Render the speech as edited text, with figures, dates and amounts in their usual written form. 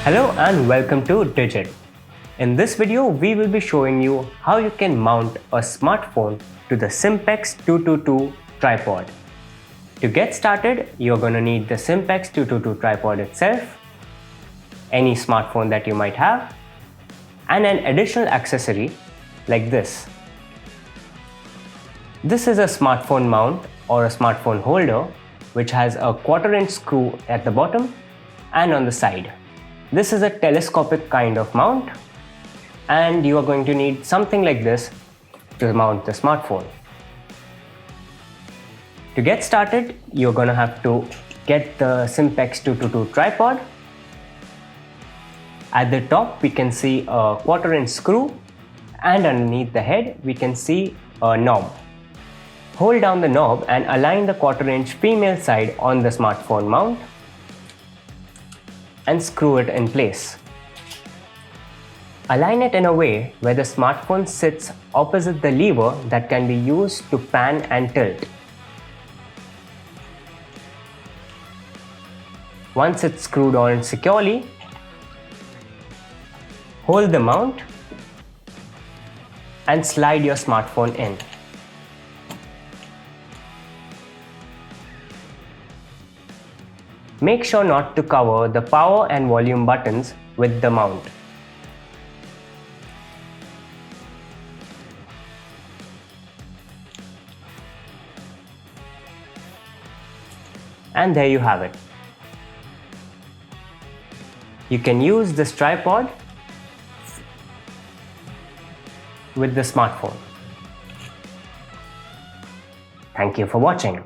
Hello and welcome to Digit. In this video, we will be showing you how you can mount a smartphone to the Simpex 222 tripod. To get started, you're going to need the Simpex 222 tripod itself, any smartphone that you might have, and an additional accessory like this. This is a smartphone mount or a smartphone holder which has a 1/4" screw at the bottom and on the side. This is a telescopic kind of mount, and you are going to need something like this to mount the smartphone. To get started, you're going to have to get the Simpex 222 tripod. At the top, we can see a 1/4" screw, and underneath the head, we can see a knob. Hold down the knob and align the 1/4" female side on the smartphone mount and screw it in place. Align it in a way where the smartphone sits opposite the lever that can be used to pan and tilt. Once it's screwed on securely, hold the mount and slide your smartphone in. Make sure not to cover the power and volume buttons with the mount. And there you have it. You can use this tripod with the smartphone. Thank you for watching.